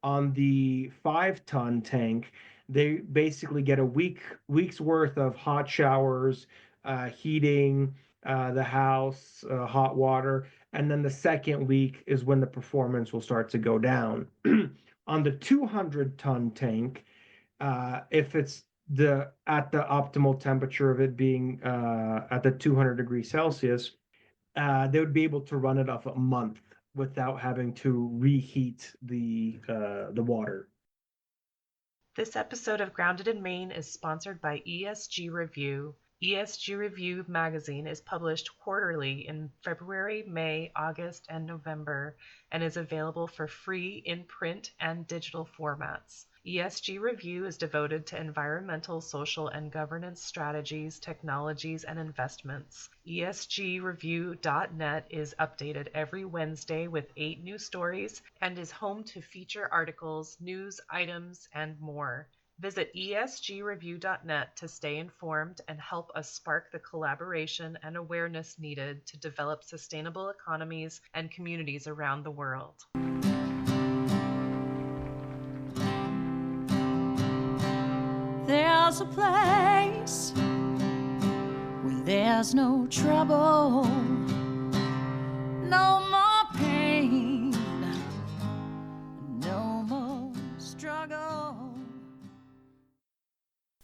On the 5-ton tank, they basically get a week's worth of hot showers, heating the house, hot water, and then the second week is when the performance will start to go down. On the 200-ton tank, if it's the at the optimal temperature of it being at the 200 degrees Celsius, they would be able to run it off a month without having to reheat the water. This episode of Grounded in Maine is sponsored by ESG Review. ESG Review magazine is published quarterly in February, May, August, and November, and is available for free in print and digital formats. ESG Review is devoted to environmental, social, and governance strategies, technologies, and investments. ESGreview.net is updated every Wednesday with 8 new stories and is home to feature articles, news items, and more. Visit esgreview.net to stay informed and help us spark the collaboration and awareness needed to develop sustainable economies and communities around the world. There's a place where there's no trouble, no more pain, no more struggle.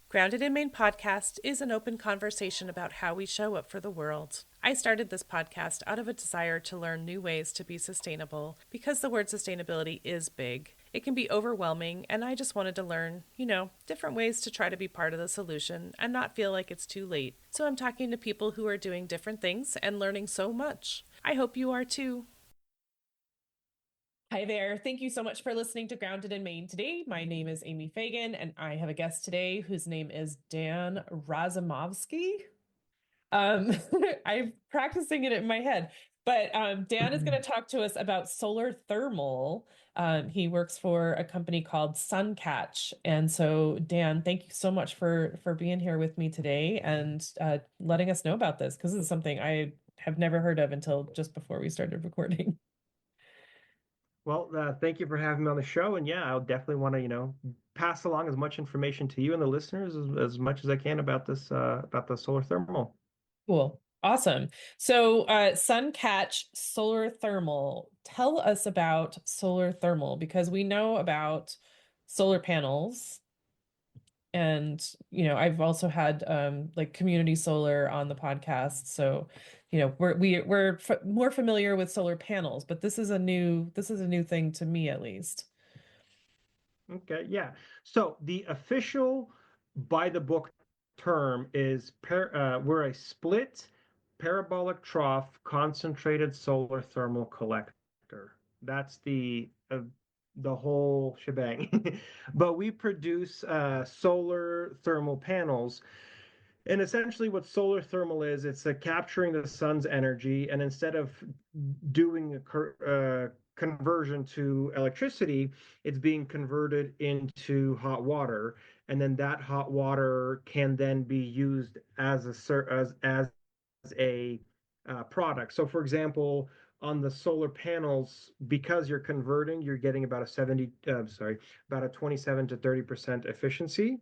Grounded in Maine podcast is an open conversation about how we show up for the world. I started this podcast out of a desire to learn new ways to be sustainable because the word sustainability is big. It can be overwhelming, and I just wanted to learn, different ways to try to be part of the solution and not feel like it's too late. So I'm talking to people who are doing different things and learning so much. I hope you are too. Hi there. Thank you so much for listening to Grounded in Maine today. My name is Amy Fagan, and I have a guest today whose name is Dan Razumovsky. I'm practicing it in my head, but Dan is going to talk to us about solar thermal. He works for a company called Suncatch. And so, Dan, thank you so much for being here with me today and letting us know about this, because this is something I have never heard of until just before we started recording. Well, thank you for having me on the show. And yeah, I'll definitely want to, pass along as much information to you and the listeners as much as I can about this, about the solar thermal. Cool. Awesome. So, Suncatch Solar Thermal, tell us about solar thermal, because we know about solar panels. And, I've also had like community solar on the podcast. So, we're more familiar with solar panels, but this is a new thing to me, at least. Okay, yeah. So the official by the book term is we're a split parabolic trough concentrated solar thermal collector. That's the whole shebang. But we produce solar thermal panels. And essentially, what solar thermal is, it's capturing the sun's energy, and instead of doing a conversion to electricity, it's being converted into hot water, and then that hot water can then be used as a product. So, for example, on the solar panels, because you're converting, you're getting about about a 27 to 30% efficiency.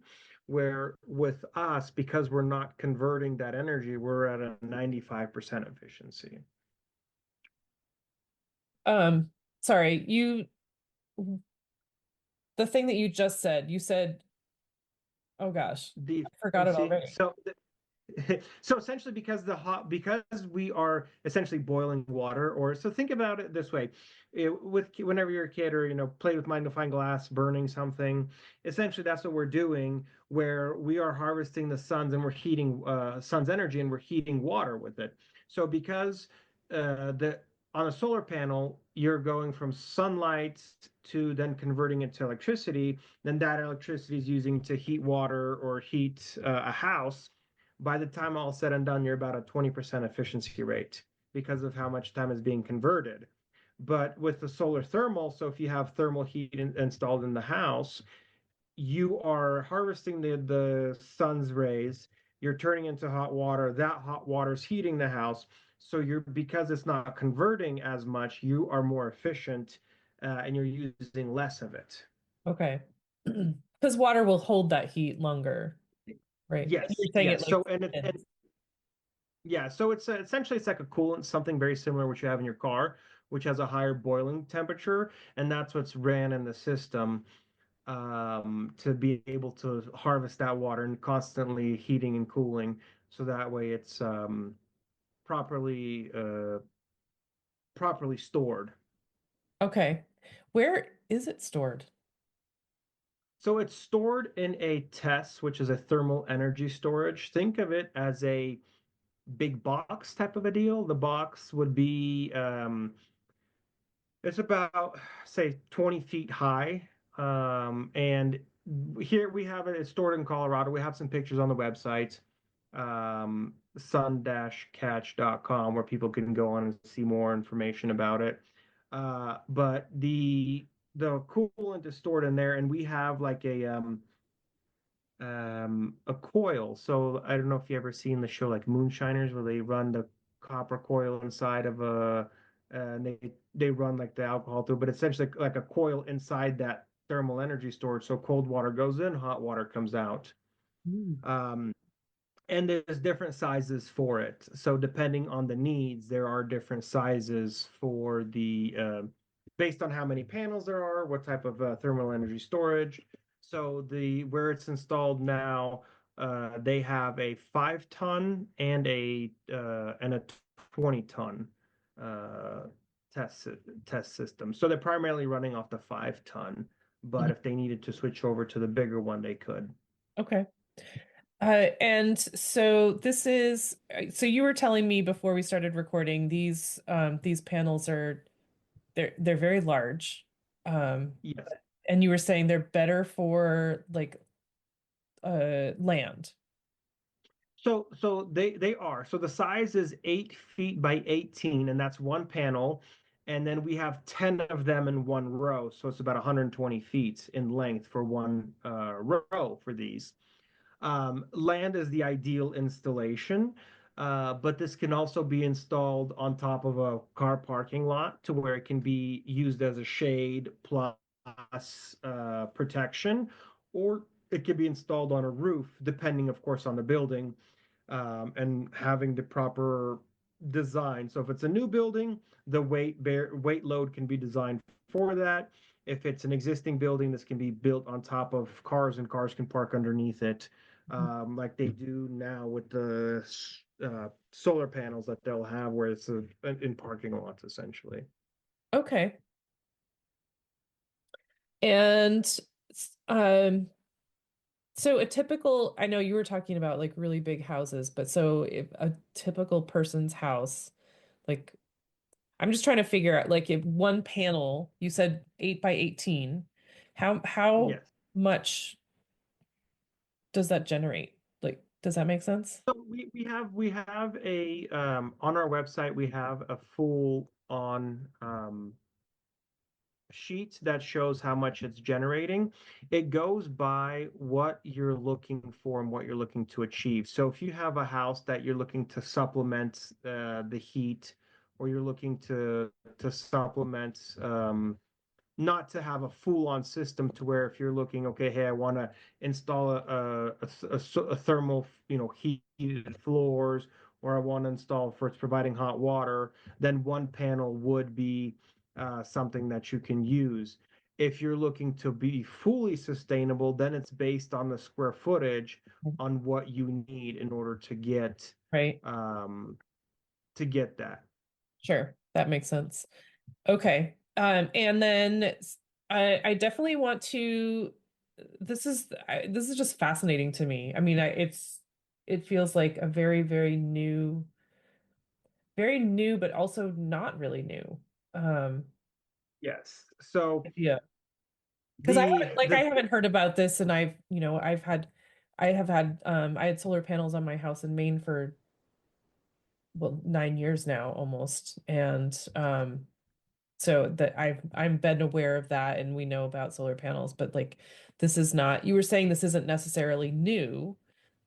Where with us, because we're not converting that energy, we're at a 95% efficiency. Sorry, the thing that you just said, you said, oh gosh, The I forgot it efficiency. already. So essentially, because we are essentially boiling water, or so think about it this way: with whenever you're a kid, or play with magnifying glass, burning something. Essentially, that's what we're doing, where we are harvesting the sun's and we're heating sun's energy, and we're heating water with it. So because the on a solar panel, you're going from sunlight to then converting it to electricity. Then that electricity is using to heat water or heat a house. By the time all said and done, you're about a 20% efficiency rate because of how much time is being converted. But with the solar thermal, so if you have thermal heat installed in the house, you are harvesting the sun's rays, you're turning into hot water, that hot water is heating the house. So because it's not converting as much, you are more efficient and you're using less of it. Okay. Because water will hold that heat longer, right? And Yes, you're saying it yes. like So and spins. yeah, so it's essentially it's like a coolant, something very similar what you have in your car, which has a higher boiling temperature, and that's what's ran in the system to be able to harvest that water and constantly heating and cooling, so that way it's properly properly stored. Okay. Where is it stored? So it's stored in a TESS, which is a thermal energy storage. Think of it as a big box type of a deal. The box would be it's about say 20 feet high. And here we have it, it's stored in Colorado. We have some pictures on the website, sun-catch.com, where people can go on and see more information about it. But the coolant is stored in there, and we have like a coil. So I don't know if you ever seen the show like Moonshiners, where they run the copper coil inside of a and they run like the alcohol through, but essentially like a coil inside that thermal energy storage. So cold water goes in, hot water comes out. Mm. Um, and there's different sizes for it. So depending on the needs, there are different sizes for the based on how many panels there are, what type of thermal energy storage. So the where it's installed now, they have a 5 ton and a 20 ton uh, test test system. So they're primarily running off the 5 ton, but Mhm. if they needed to switch over to the bigger one, they could. Okay. And so this is so you were telling me before we started recording these panels are they're very large. Um Yes. and you were saying they're better for like land. So they are. So the size is 8 feet by 18, and that's one panel. And then we have 10 of them in one row. So it's about 120 feet in length for one row for these. Land is the ideal installation, but this can also be installed on top of a car parking lot to where it can be used as a shade plus protection, or it could be installed on a roof, depending, of course, on the building, and having the proper design. So if it's a new building, the weight load can be designed for that. If it's an existing building, this can be built on top of cars, and cars can park underneath it, like they do now with the solar panels that they'll have, where it's in parking lots essentially. Okay. And um so a typical, I know you were talking about like really big houses, but so if a typical person's house, like I'm just trying to figure out like if one panel, you said 8 by 18, how Yes. much does that generate? Like, does that make sense? So we have a on our website we have a full on sheet that shows how much it's generating. It goes by what you're looking for and what you're looking to achieve. So if you have a house that you're looking to supplement the heat, or you're looking to supplement not to have a full-on system, to where if you're looking, okay, hey, I want to install a thermal, heated floors, or I want to install for it's providing hot water, then one panel would be something that you can use. If you're looking to be fully sustainable, then it's based on the square footage on what you need in order Right. um, to get that. Sure. That makes sense. Okay. And then I definitely want to this is just fascinating to me. I mean, it feels like a very new, but also not really new. Um, Yes. So idea. Because I the haven't like I the haven't heard about this and I had solar panels on my house in Maine for well 9 years now almost. And so that I'm been aware of that and we know about solar panels, but like this is not, you were saying this isn't necessarily new,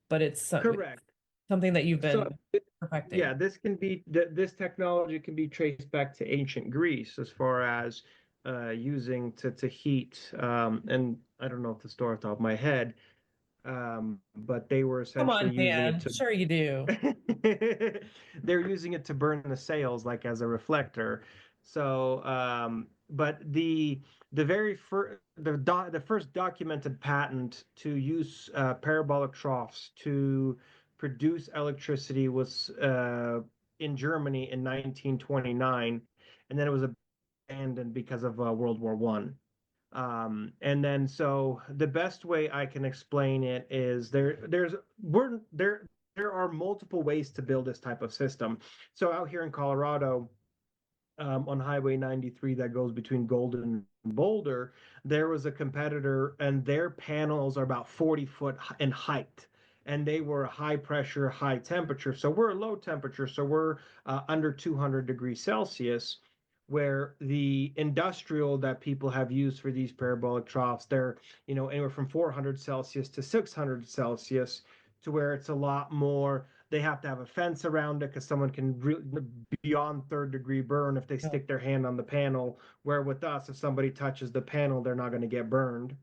but it's correct. something that you've So been perfecting. yeah, this technology can be traced back to ancient Greece, as far as using to heat. And I don't know if the store off the top of my head, but they were Come essentially on, using it Dan. to Sure you do. they're using it to burn the sails like as a reflector. So, but the very first the first documented patent to use parabolic troughs to produce electricity was in Germany in 1929, and then it was abandoned because of World War One. And then so the best way I can explain it is there are multiple ways to build this type of system. So out here in Colorado, on Highway 93 that goes between Golden and Boulder, there was a competitor, and their panels are about 40 foot in height. And they were high pressure, high temperature. So we're low temperature. So we're under 200 degrees Celsius, where the industrial that people have used for these parabolic troughs, they're, anywhere from 400 Celsius to 600 Celsius, to where it's a lot more. They have to have a fence around it because someone can beyond third-degree burn if they Oh, stick their hand on the panel. Where with us, if somebody touches the panel, they're not going to get burned.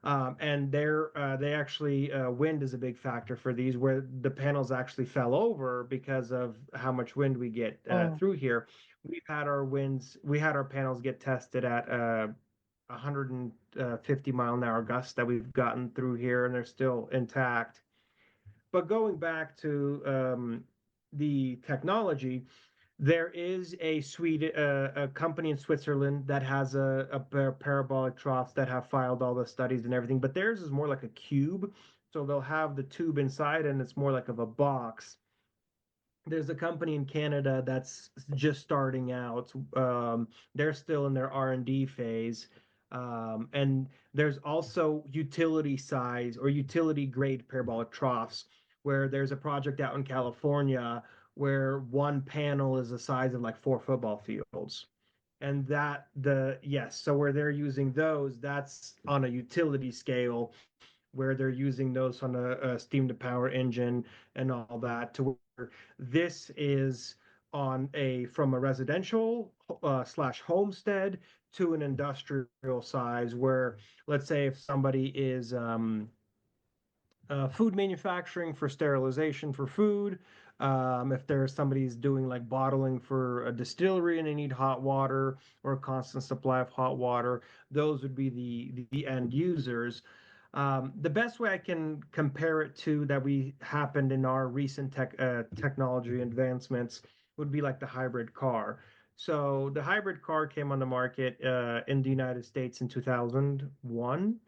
And they actually wind is a big factor for these, where the panels actually fell over because of how much wind we get oh, through here. We had our panels get tested at 150-mile-an-hour gusts that we've gotten through here, and they're still intact. But going back to the technology, there is a company in Switzerland that has a parabolic troughs that have filed all the studies and everything, but theirs is more like a cube. So they'll have the tube inside, and it's more like of a box. There's a company in Canada that's just starting out. They're still in their R&D phase. And there's also utility size or utility grade parabolic troughs, where there's a project out in California where one panel is the size of like 4 football fields. And yes, so where they're using those, that's on a utility scale, where they're using those on a steam to power engine and all that, to where this is on a from a residential slash homestead to an industrial size, where let's say if somebody is food manufacturing for sterilization for food. If there's somebody's doing like bottling for a distillery and they need hot water or a constant supply of hot water, those would be the end users. The best way I can compare it to that we happened in our recent technology advancements would be like the hybrid car. So the hybrid car came on the market in the United States in 2001,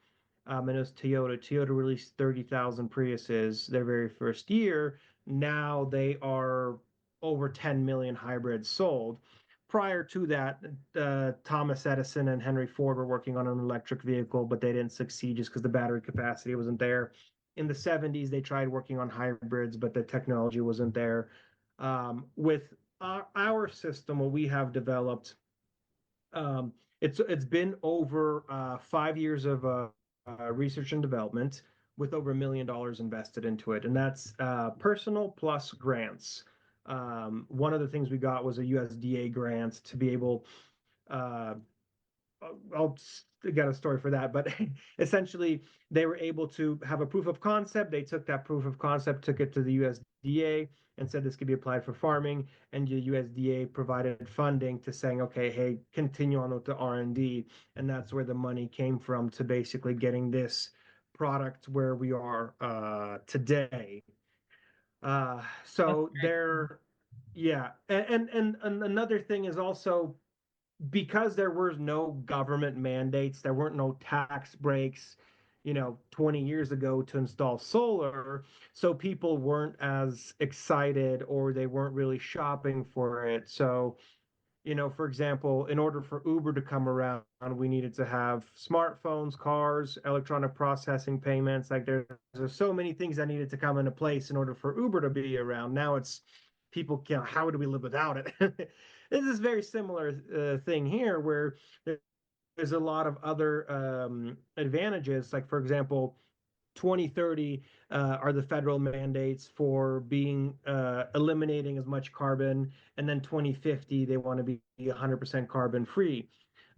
and it was Toyota. Toyota released 30,000 Priuses their very first year. Now they are over 10 million hybrids sold. Prior to that, Thomas Edison and Henry Ford were working on an electric vehicle, but they didn't succeed just because the battery capacity wasn't there. In the 70s, they tried working on hybrids, but the technology wasn't there. With our system, what we have developed, it's been over 5 years of research and development, with over $1 million invested into it, and that's personal plus grants. One of the things we got was a USDA grant to be able. Uh, I'll got a story for that, but essentially they were able to have a proof of concept. They took that proof of concept, took it to the USDA, and said this could be applied for farming. And the USDA provided funding to saying, okay, hey, continue on with the R&D, and that's where the money came from to basically getting this product where we are today. that's So very cool. yeah, and another thing is also, because there was no government mandates, there weren't no tax breaks, 20 years ago to install solar. So people weren't as excited, or they weren't really shopping for it. So, for example, in order for Uber to come around, we needed to have smartphones, cars, electronic processing payments. Like there's so many things that needed to come into place in order for Uber to be around. Now it's people can, how do we live without it? This is very similar thing here, where there's a lot of other advantages. Like for example, 2030 are the federal mandates for being eliminating as much carbon, and then 2050 they want to be 100% carbon free.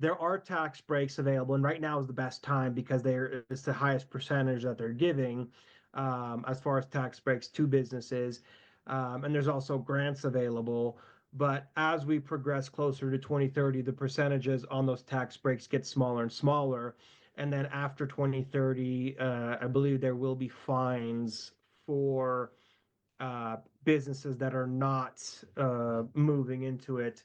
there are tax breaks available, and right now is the best time because it's the highest percentage that they're giving as far as tax breaks to businesses. And there's also grants available. But as we progress closer to 2030, the percentages on those tax breaks get smaller and smaller. And then after 2030, I believe there will be fines for businesses that are not moving into it.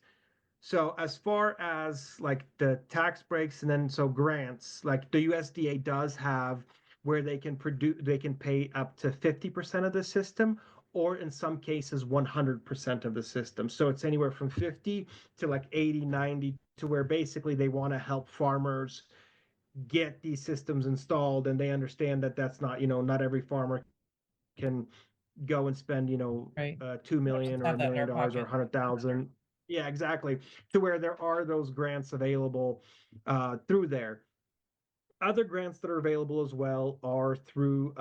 So as far as like the tax breaks and then so grants, like the USDA does have where they can pay up to 50% of the system, or in some cases 100% of the system. So it's anywhere from 50 to like 80, 90, to where basically they want to help farmers get these systems installed, and they understand that that's not, not every farmer can go and spend, Right. 2 million Just or have a that in million our dollars or pocket. 100,000. Yeah, exactly. To where there are those grants available through there. Other grants that are available as well are through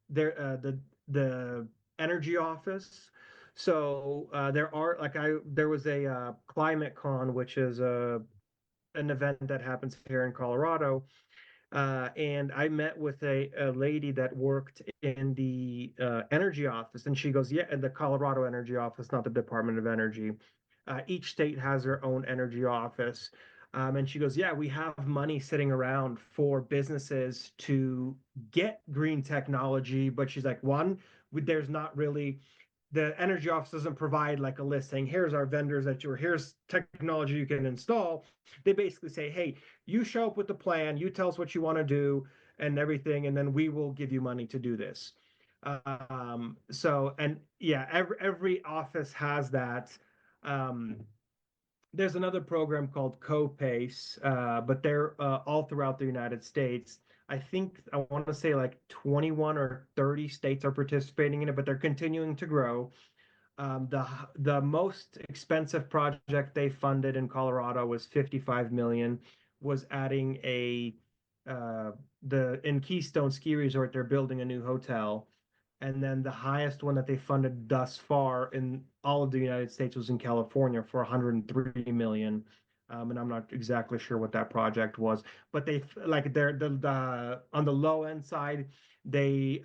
there the energy office. So there was a climate con, which is an event that happens here in Colorado, and I met with a lady that worked in the energy office, and she goes, "Yeah, in the Colorado energy office, not the Department of Energy. Each state has their own energy office." And she goes, "Yeah, we have money sitting around for businesses to get green technology." But she's like, one, there's not really, the energy office doesn't provide like a list saying, here's our vendors here's technology you can install. They basically say, hey, you show up with the plan, you tell us what you want to do and everything, and then we will give you money to do this. So, and yeah, every office has that. Um, there's another program called CoPace, but they're all throughout the United States. I think I want to say like 21 or 30 states are participating in it, but they're continuing to grow. The most expensive project they funded in Colorado was 55 million. Was adding a the in Keystone Ski Resort, they're building a new hotel, and then the highest one that they funded thus far in all of the United States was in California for 103 million. And I'm not exactly sure what that project was, but they like the on the low end side, they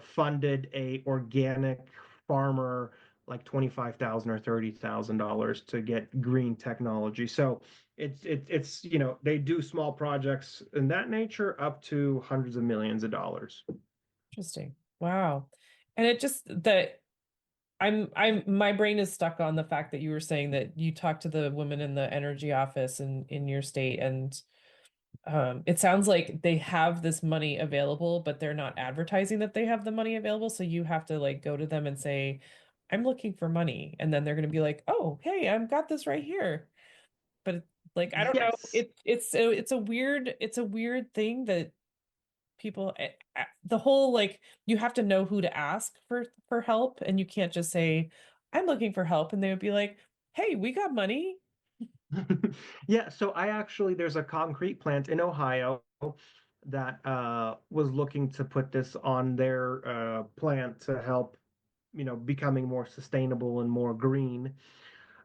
funded a organic farmer like 25,000 or $30,000 to get green technology. So it's they do small projects in that nature up to hundreds of millions of dollars. Interesting. Wow. And it just that my brain is stuck on the fact that you were saying that you talked to the woman in the energy office in your state, and it sounds like they have this money available, but they're not advertising that they have the money available. So you have to like go to them and say, I'm looking for money. And then they're going to be like, oh, hey, I've got this right here. But like, I don't know. Yes. It's a weird thing that people, the whole, like, you have to know who to ask for help, and you can't just say, I'm looking for help. And they would be like, hey, we got money. Yeah, so there's a concrete plant in Ohio that was looking to put this on their plant to help, becoming more sustainable and more green.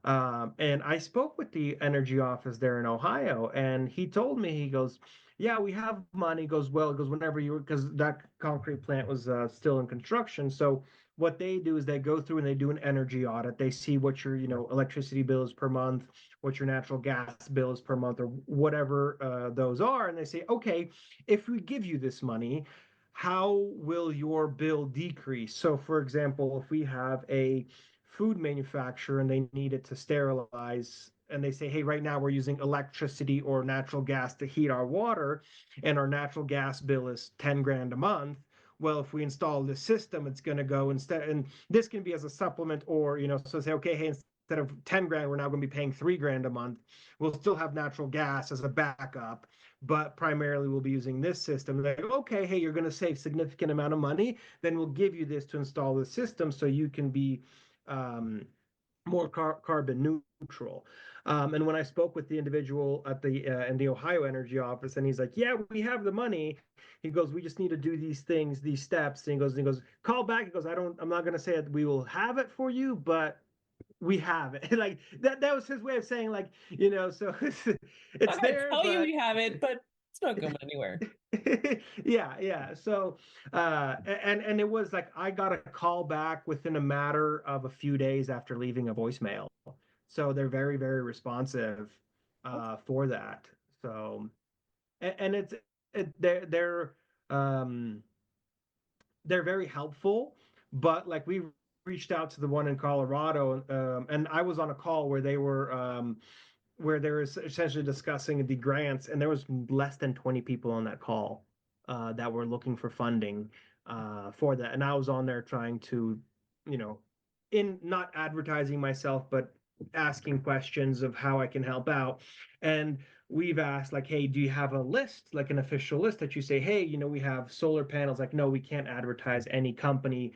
And I spoke with the energy office there in Ohio, and he told me, he goes, "Yeah, we have money." He goes, "Well," he goes, "whenever you," because that concrete plant was still in construction. So what they do is they go through and they do an energy audit. They see what your, electricity bill is per month, what your natural gas bill is per month, or whatever those are, and they say, "Okay, if we give you this money, how will your bill decrease?" So, for example, if we have a food manufacturer and they need it to sterilize, and they say, hey, right now we're using electricity or natural gas to heat our water, and our natural gas bill is 10 grand a month. Well, if we install this system, it's going to go instead, and this can be as a supplement, or so say, okay, hey, instead of 10 grand, we're now going to be paying 3 grand a month. We'll still have natural gas as a backup, but primarily we'll be using this system. Like, okay, hey, you're going to save significant amount of money, then we'll give you this to install the system so you can be um, more carbon neutral. And when I spoke with the individual at the in the Ohio Energy office, and he's like, "Yeah, we have the money." He goes, "We just need to do these things, these steps." And he goes, "Call back." He goes, I'm not going to say that we will have it for you, but we have it. Like that was his way of saying, like, so I'm it's not gonna there, tell you but we have it, but it's not going anywhere. yeah. So and it was like I got a call back within a matter of a few days after leaving a voicemail. So they're very, very responsive for that. So and it's um they're very helpful, but like we reached out to the one in Colorado, and I was on a call where they were essentially discussing the grants, and there was less than 20 people on that call that were looking for funding for that, and I was on there trying to, you know, in not advertising myself, but asking questions of how I can help out, and we've asked like, hey, do you have a list, like an official list that you say, hey, we have solar panels? Like, no, we can't advertise any company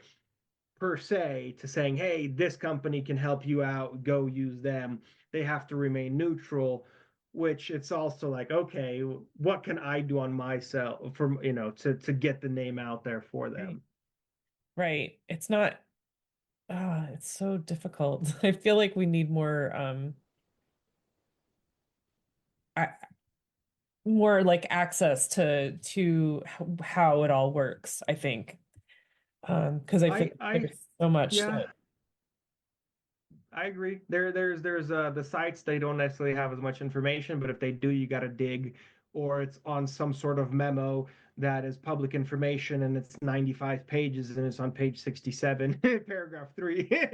per se to saying, hey, this company can help you out, go use them. They have to remain neutral, which it's also like, okay, what can I do on myself from, to get the name out there for Right. them? Right. It's not, it's so difficult. I feel like we need I, more like access to how it all works, I think. Because I feel like I there's so much yeah, that I agree. There's the sites, they don't necessarily have as much information, but if they do, you got to dig, or it's on some sort of memo that is public information, and it's 95 pages, and it's on page 67, paragraph 3, where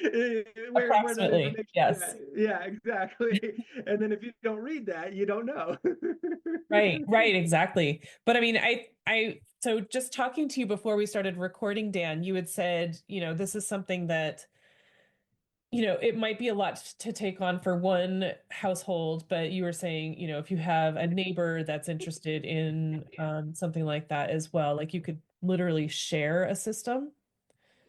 that approximately, information. Yeah, yes. yeah, exactly. And then if you don't read that, you don't know. Right, right, exactly. But I mean, so just talking to you before we started recording, Dan, you had said, this is something that it might be a lot to take on for one household, but you were saying, if you have a neighbor that's interested in something like that as well, like you could literally share a system,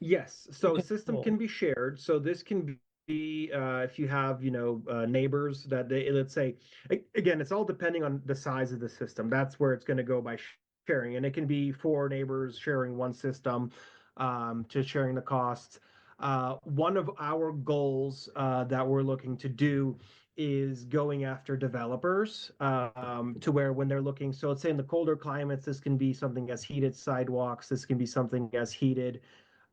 Yes, which so a is system cool. can be shared. So this can be if you have, neighbors that they, let's say, again, it's all depending on the size of the system. That's where it's going to go by sharing, and it can be four neighbors sharing one system, to sharing the costs. One of our goals that we're looking to do is going after developers to where when they're looking, so let's say in the colder climates, this can be something as heated sidewalks, this can be something as heating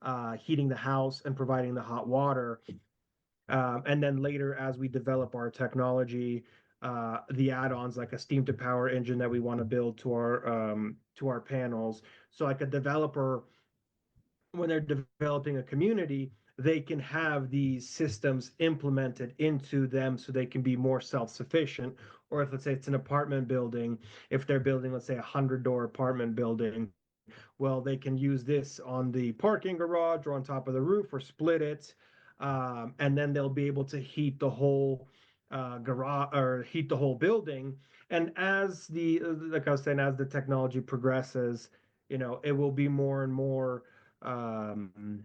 the house and providing the hot water. And then later, as we develop our technology, the add-ons like a steam to power engine that we want to build to our panels. So like a developer, when they're developing a community, they can have these systems implemented into them so they can be more self-sufficient. Or if let's say it's an apartment building, if they're building, let's say, 100-door apartment building, well, they can use this on the parking garage or on top of the roof or split it. And then they'll be able to heat the whole garage or heat the whole building. And like I was saying, as the technology progresses, it will be more and more um,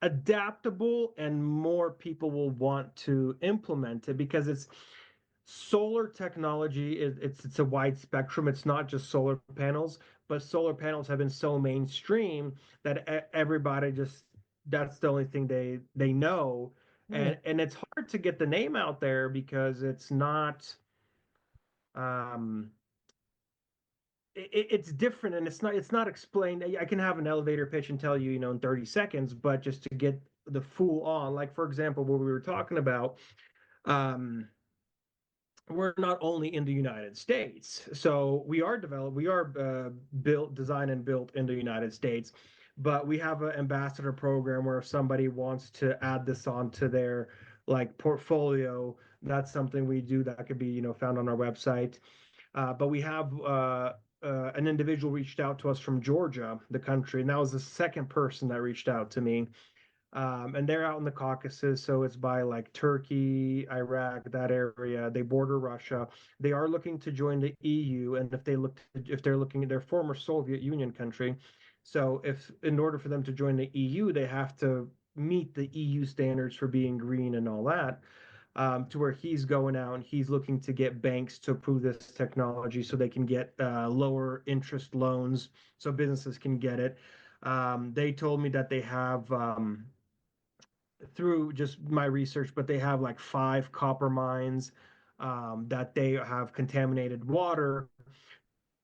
adaptable, and more people will want to implement it because it's solar technology. It's a wide spectrum. It's not just solar panels, but solar panels have been so mainstream that everybody just, that's the only thing they know. Yeah. And it's hard to get the name out there because it's not um it's different, and it's not explained. I can have an elevator pitch and tell you, in 30 seconds, but just to get the full on, like for example, what we were talking about, um we're not only in the United States, so we are built, designed, and built in the United States, but we have an ambassador program where if somebody wants to add this onto their like portfolio, that's something we do that could be, found on our website. But we have an individual reached out to us from Georgia, the country, and that was the second person that reached out to me. And they're out in the Caucasus, so it's by like Turkey, Iraq, that area. They border Russia. They are looking to join the EU, and if they're looking at their former Soviet Union country, so if in order for them to join the EU, they have to meet the EU standards for being green and all that. To where he's going out and he's looking to get banks to approve this technology so they can get lower interest loans, so businesses can get it. They told me that they have through just my research, but they have like 5 copper mines, that they have contaminated water,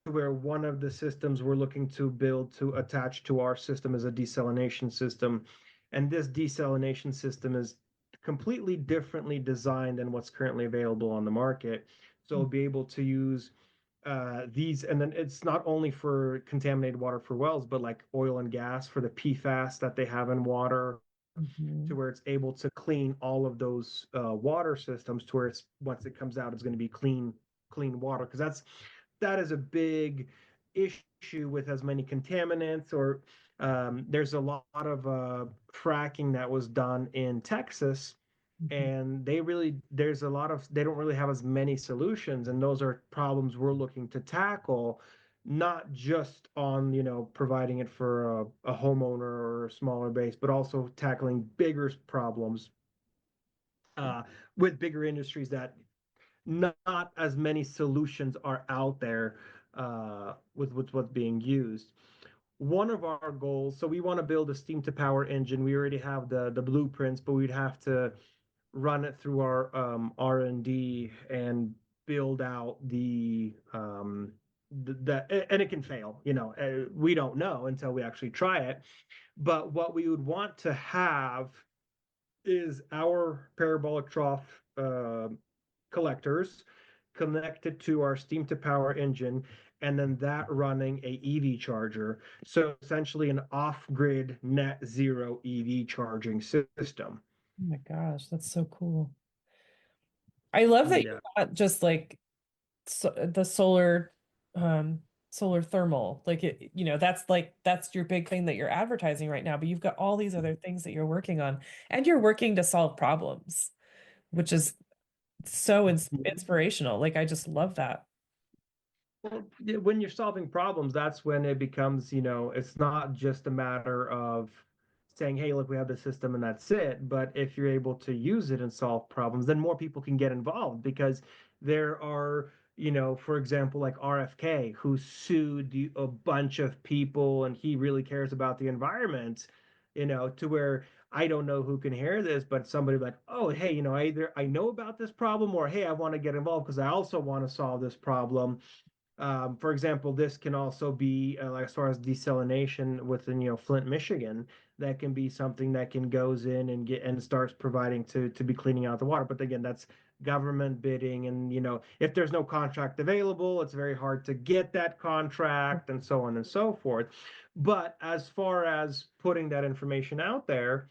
where one of the systems we're looking to build to attach to our system is a desalination system. And this desalination system is completely differently designed than what's currently available on the market. So it'll be able to use these, and then it's not only for contaminated water for wells, but like oil and gas for the PFAS that they have in water, to Mhm. where it's able to clean all of those water systems to where it's once it comes out, it's going to be clean water, because that is a big issue with as many contaminants. Or there's a lot of fracking that was done in Texas, Mhm. and there's a lot of they don't really have as many solutions, and those are problems we're looking to tackle, not just on providing it for a homeowner or a smaller base, but also tackling bigger problems uh, with bigger industries that not as many solutions are out there with what's being used. One of our goals, so we want to build a steam to power engine. We already have the blueprints, but we'd have to run it through our R&D and build out and it can fail. We don't know until we actually try it. But what we would want to have is our parabolic trough collectors connected to our steam to power engine, and then that running a EV charger. So essentially an off-grid net zero EV charging system. Oh my gosh, that's so cool. I love that Yeah. you're not just like the um solar thermal. Like that's your big thing that you're advertising right now, but you've got all these other things that you're working on, and you're working to solve problems, which is so inspirational. Like I just love that. Well, yeah, when you're solving problems, that's when it becomes, it's not just a matter of saying, hey, look, we have the system and that's it. But if you're able to use it and solve problems, then more people can get involved, because there are, for example, like RFK, who sued a bunch of people, and he really cares about the environment, to where I don't know who can hear this, but somebody like, oh, hey, either I know about this problem, or hey, I want to get involved because I also want to solve this problem. For example, this can also be like as far as desalination within Flint, Michigan. That can be something that can goes in and get and starts providing to be cleaning out the water. But again, that's government bidding, and if there's no contract available, it's very hard to get that contract, and so on and so forth. But as far as putting that information out there,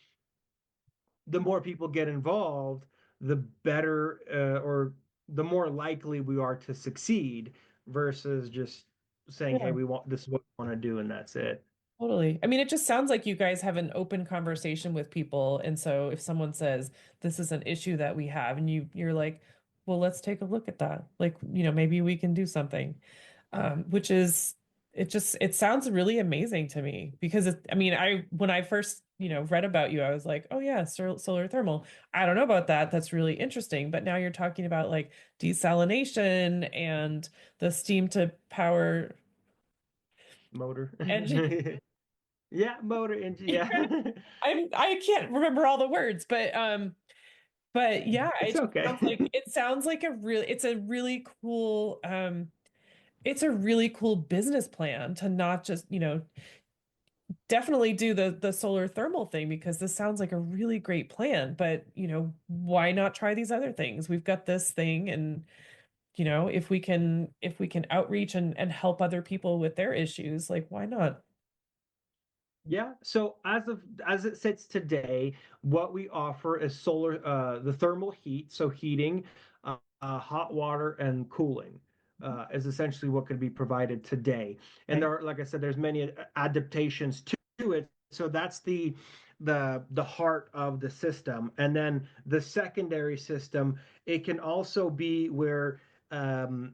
the more people get involved, the better, or the more likely we are to succeed, versus just saying, "Hey, Yeah. we want this is what we want to do," and that's it. Totally. I mean, it just sounds like you guys have an open conversation with people. And so if someone says this is an issue that we have, and you're like, well, let's take a look at that. Like, maybe we can do something. Which is it sounds really amazing to me because I mean, when I first, read about you, I was like, oh yeah, solar thermal. I don't know about that. That's really interesting. But now you're talking about like desalination and the steam to power Motor. engine. Yeah, motor engine. Yeah. I can't remember all the words, but yeah, It's okay. it sounds like it's a really cool business plan to not just, definitely do the solar thermal thing because this sounds like a really great plan, but why not try these other things? We've got this thing and if we can outreach and help other people with their issues, like why not? Yeah. So as it sits today, what we offer is the thermal heat, so heating, hot water, and cooling. Is essentially what could be provided today. And Okay. there are, like I said, there's many adaptations to it. So that's the heart of the system. And then the secondary system, it can also be where um,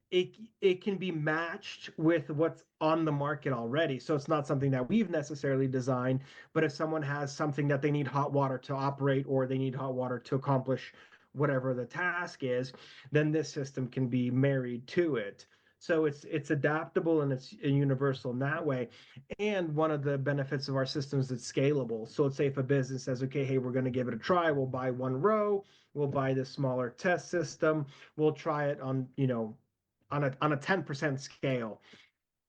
it can be matched with what's on the market already. So it's not something that we've necessarily designed, but if someone has something that they need hot water to operate, or they need hot water to accomplish whatever the task is, then this system can be married to it. So it's adaptable and it's universal in that way. And one of the benefits of our system is it's scalable. So let's say if a business says, okay, hey, we're going to give it a try, we'll buy one row, we'll buy this smaller test system, we'll try it on, on a 10% scale.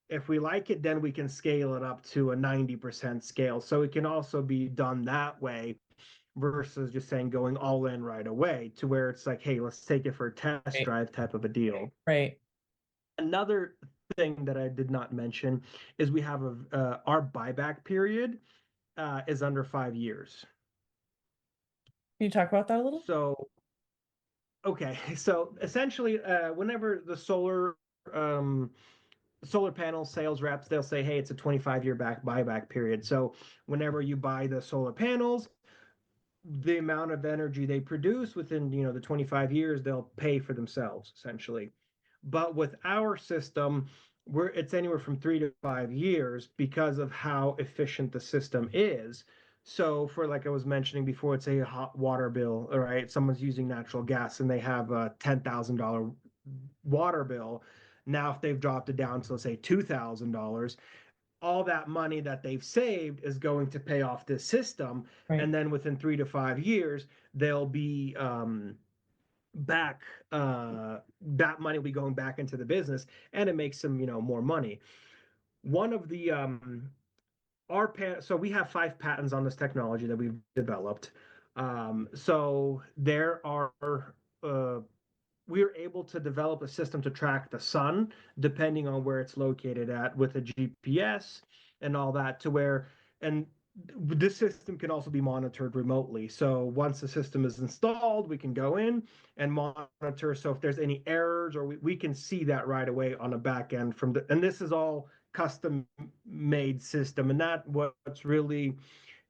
If we like it, then we can scale it up to a 90% scale. So it can also be done that way versus just saying going all in right away, to where it's like, hey, let's take it for a test Right. drive type of a deal. Right. Another thing that I did not mention is we have our buyback period is under 5 years. Can you talk about that a little? So, okay, so essentially, whenever the solar panel sales reps, they'll say, hey, it's a 25-year buyback period. So whenever you buy the solar panels, the amount of energy they produce within the 25 years, they'll pay for themselves essentially. But with our system, it's anywhere from 3 to 5 years because of how efficient the system is. So for, like I was mentioning before, it's a hot water bill, all right? Someone's using natural gas and they have a $10,000 water bill. Now, if they've dropped it down to, let's say, $2,000, all that money that they've saved is going to pay off this system. Right. And then within 3 to 5 years, they'll be back that money will be going back into the business, and it makes them more money. One of the so we have 5 patents on this technology that we've developed. So there are we are able to develop a system to track the sun depending on where it's located at with a GPS and all that, to where, and this system can also be monitored remotely. So once the system is installed, we can go in and monitor. So if there's any errors, or we can see that right away on the back end and this is all custom made system. And that what's really,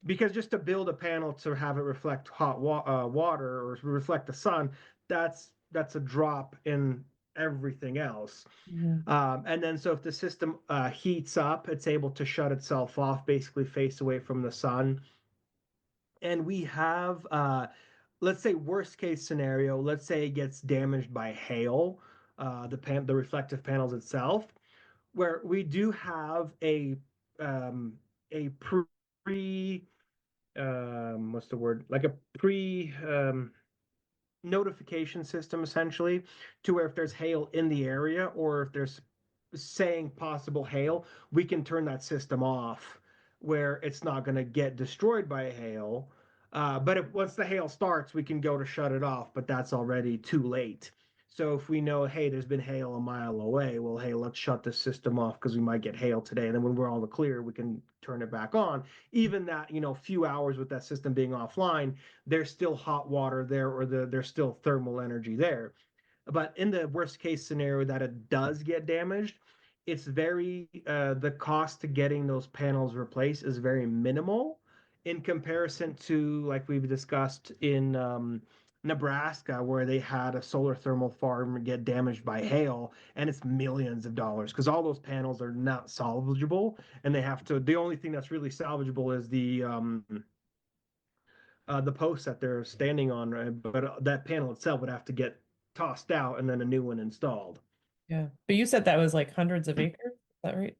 because just to build a panel to have it reflect water or reflect the sun, that's a drop in everything else. Mhm. And then so if the system heats up, it's able to shut itself off, basically face away from the sun. And we have, let's say worst case scenario, let's say it gets damaged by hail, the reflective panels itself, where we do have a pre what's the word, like a pre notification system essentially, to where if there's hail in the area, or if there's saying possible hail, we can turn that system off where it's not going to get destroyed by hail. But if once the hail starts, we can go to shut it off, but that's already too late. So if we know, hey, there's been hail a mile away, well, hey, let's shut this system off because we might get hail today. And then when we're all clear, we can turn it back on. Even that, few hours with that system being offline, there's still hot water there, or there's still thermal energy there. But in the worst case scenario that it does get damaged, it's the cost to getting those panels replaced is very minimal in comparison to, like we've discussed in Nebraska, where they had a solar thermal farm get damaged by hail, and it's millions of dollars because all those panels are not salvageable, and the only thing that's really salvageable is the post that they're standing on, right? But that panel itself would have to get tossed out and then a new one installed. Yeah. But you said that was like hundreds of acres. Is that right?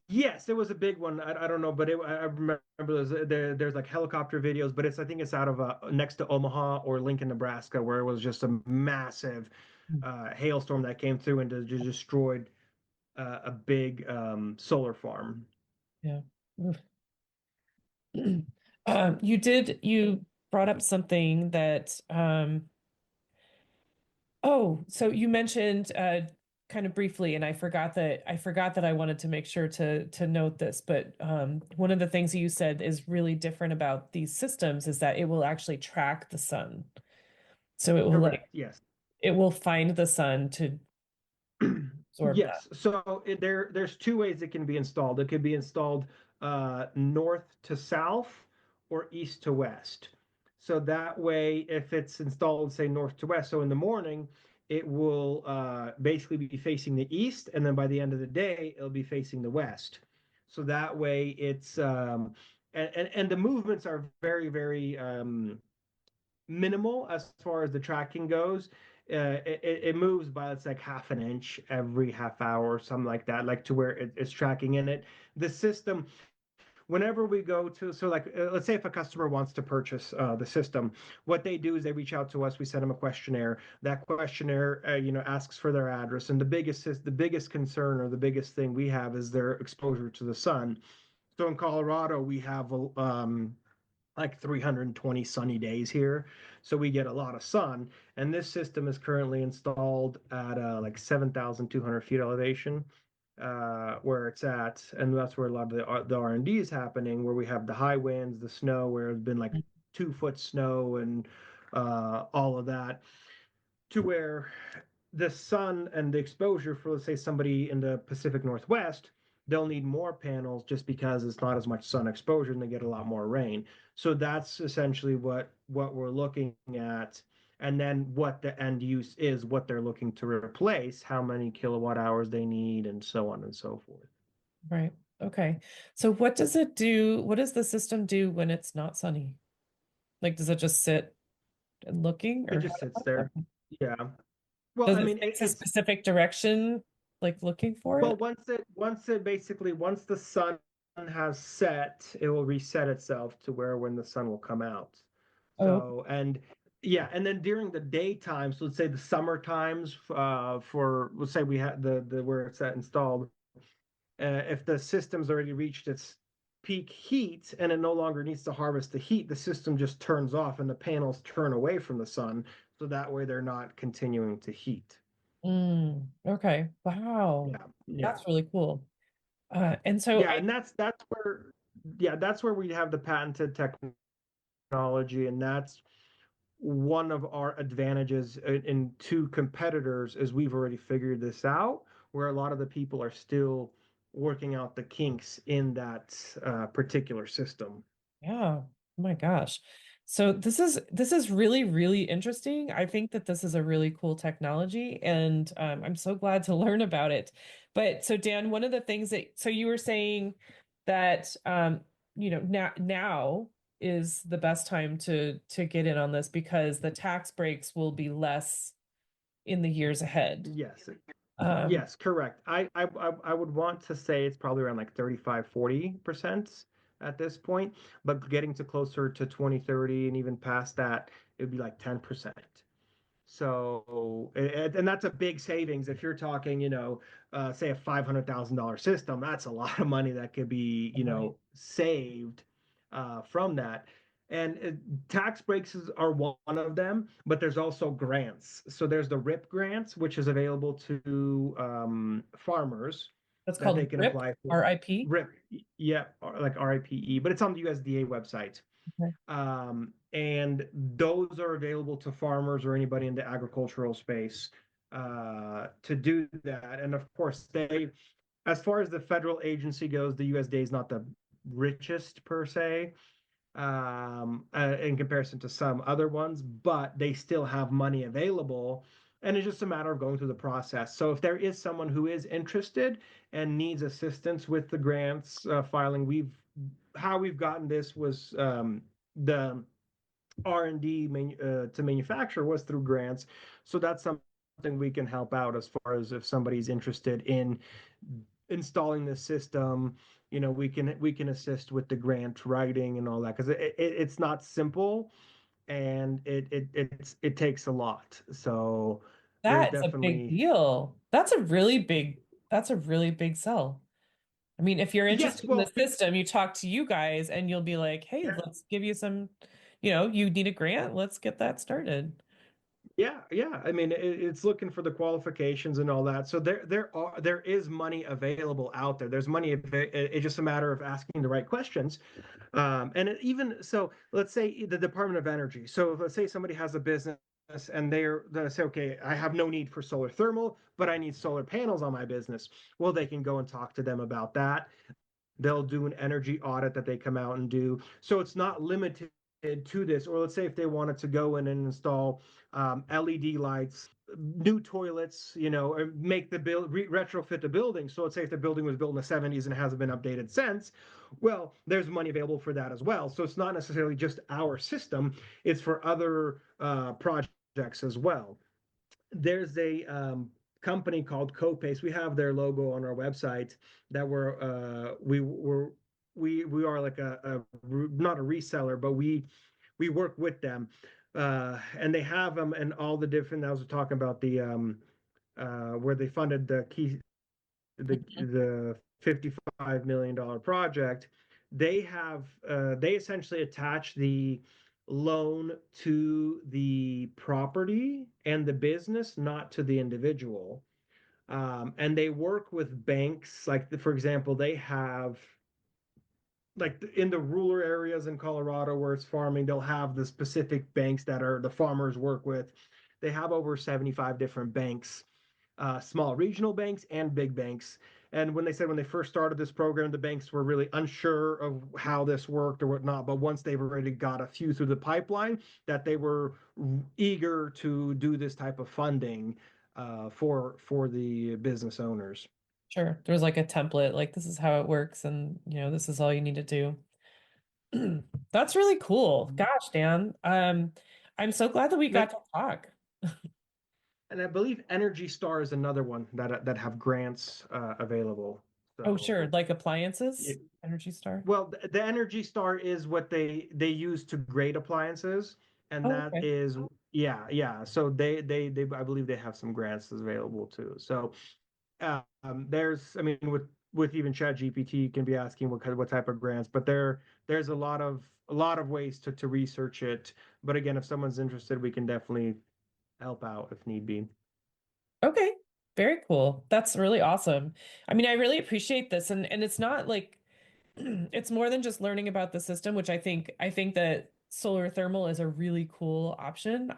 Yes, it was a big one. I don't know, but I remember there's like helicopter videos, but I think it's out of next to Omaha or Lincoln, Nebraska, where it was just a massive hailstorm that came through and just destroyed a big solar farm. Yeah. You brought up something that so you mentioned kind of briefly, and I forgot that I wanted to make sure to note this, but one of the things that you said is really different about these systems is that it will actually track the sun. So it will Correct. Yes. it will find the sun to absorb that. Yes. So there's 2 ways it can be installed. It could be installed north to south or east to west. So that way, if it's installed, say, north to west, so in the morning, it will basically be facing the east, and then by the end of the day, it'll be facing the west. So that way, it's and the movements are very, very minimal as far as the tracking goes. it moves by it's like half an inch every half hour or something like that, like to where it's tracking in it. The system, whenever we go to, so like let's say if a customer wants to purchase the system, what they do is they reach out to us, we send them a questionnaire. That questionnaire asks for their address, and the biggest concern or the biggest thing we have is their exposure to the sun. So in Colorado we have like 320 sunny days here, so we get a lot of sun. And this system is currently installed at like 7,200 feet elevation, where it's at, and that's where a lot of the R&D is happening, where we have the high winds, the snow, where it's been like 2 foot snow and all of that, to where the sun and the exposure for, let's say, somebody in the Pacific Northwest, they'll need more panels just because it's not as much sun exposure and they get a lot more rain. So that's essentially what we're looking at. And then what the end use is, what they're looking to replace, how many kilowatt hours they need, and so on and so forth. Right. Okay. So what does it do? What does the system do when it's not sunny? Like, does it just sit and looking, It or just sits how does that there. happen? Yeah. Well, Does I it mean, fix a it's specific direction, like looking for well, it? once the sun has set, it will reset itself to where when the sun will come out. Oh, So, and yeah, and then during the daytime, so let's say the summer times, for let's say we had the where it's at installed, if the system's already reached its peak heat and it no longer needs to harvest the heat, the system just turns off and the panels turn away from the sun, so that way they're not continuing to heat. okay. Wow. Yeah, yeah. That's really cool. And so Yeah, and that's where, yeah, that's where we have the patented technology, and that's one of our advantages to competitors, is we've already figured this out, where a lot of the people are still working out the kinks in that particular system. Yeah. Oh my gosh. So this is really, really interesting. I think that this is a really cool technology, and I'm so glad to learn about it. But so Dan, one of the things that so you were saying that now is the best time to get in on this because the tax breaks will be less in the years ahead. Yes, Um, yes, correct. I would want to say it's probably around like 35-40% at this point, but getting to closer to 2030 and even past that, it would be like 10%. So, and that's a big savings. If you're talking, say a $500,000 system, that's a lot of money that could be, right. saved from that. And tax breaks are one of them, but there's also grants. So there's the RIP grants, which is available to farmers That's that they called can RIP, apply for. RIP. RIP, yeah, like RIPE, but it's on the USDA website. Okay. And those are available to farmers or anybody in the agricultural space to do that. And of course, as far as the federal agency goes, the USDA is not the richest per se, in comparison to some other ones, but they still have money available. And it's just a matter of going through the process. So if there is someone who is interested and needs assistance with the grants filing, how we've gotten this was the R&D to manufacture was through grants. So that's something we can help out as far as if somebody's interested in installing the system. We can assist with the grant writing and all that, because it's not simple, and it takes a lot. So there's That's a big definitely, deal. That's a really big sell. I mean, if you're yes, interested in the well, system, you talk to you guys and you'll be like, hey, yeah. let's give you some, you need a grant, let's get that started. Yeah, yeah. I mean, it's looking for the qualifications and all that. So there is money available out there. There's money. It's just a matter of asking the right questions. And even so, let's say the Department of Energy. So let's say somebody has a business and they say, okay, I have no need for solar thermal, but I need solar panels on my business. Well, they can go and talk to them about that. They'll do an energy audit that they come out and do. So it's not limited to this. Or let's say if they wanted to go in and install LED lights, new toilets, or make the retrofit the building. So let's say if the building was built in the 70s and hasn't been updated since, well, there's money available for that as well. So it's not necessarily just our system; it's for other projects as well. there's a company called Copace. We have their logo on our website that we are like not a reseller, but we work with them, and they have them and all the different. I was talking about the where they funded the $55 million project. They essentially attach the loan to the property and the business, not to the individual. And they work with banks, like for example, they have like in the rural areas in Colorado where it's farming, they'll have the specific banks that are the farmers work with. They have over 75 different banks, small regional banks and big banks. And when they first started this program, the banks were really unsure of how this worked or whatnot. But once they've already got a few through the pipeline, that they were eager to do this type of funding for the business owners. Sure. There's like a template, like this is how it works, and this is all you need to do. That's really cool. Gosh, Dan. I'm so glad that we got to talk. And I believe Energy Star is another one that have grants available. Oh, So, sure. Like appliances, it, Energy Star. well, the Energy Star is what they use to grade appliances, and Oh, that okay. is yeah. So they I believe they have some grants available too. So there's I mean with even ChatGPT, you can be asking what type of grants, but there's a lot of ways to research it. But again, if someone's interested, we can definitely help out if need be. Okay. Very cool. That's really awesome. I mean, I really appreciate this, and it's not like it's more than just learning about the system, which I think that solar thermal is a really cool option.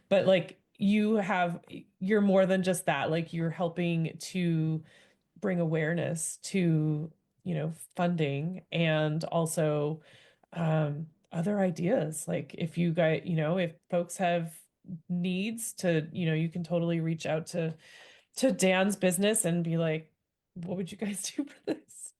But like you're more than just that. Like you're helping to bring awareness to, funding and also other ideas. Like if you guys, if folks have needs to, you can totally reach out to Dan's business and be like, what would you guys do for this?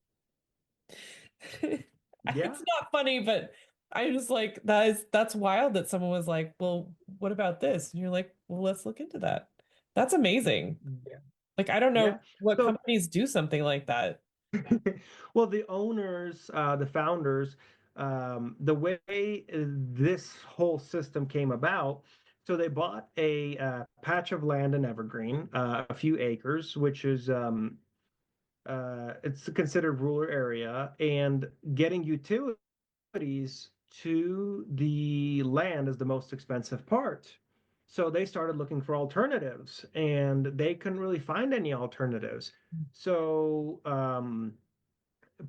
Yeah. It's not funny, but I just like that's wild that someone was like, well, what about this? And you're like, well, let's look into that. That's amazing. Yeah. Like, I don't Yeah. know what So, companies do something like that. well, the owners, the founders, the way this whole system came about, so they bought a patch of land in Evergreen, a few acres, which is it's considered rural area, and getting utilities to the land is the most expensive part. So they started looking for alternatives, and they couldn't really find any alternatives. So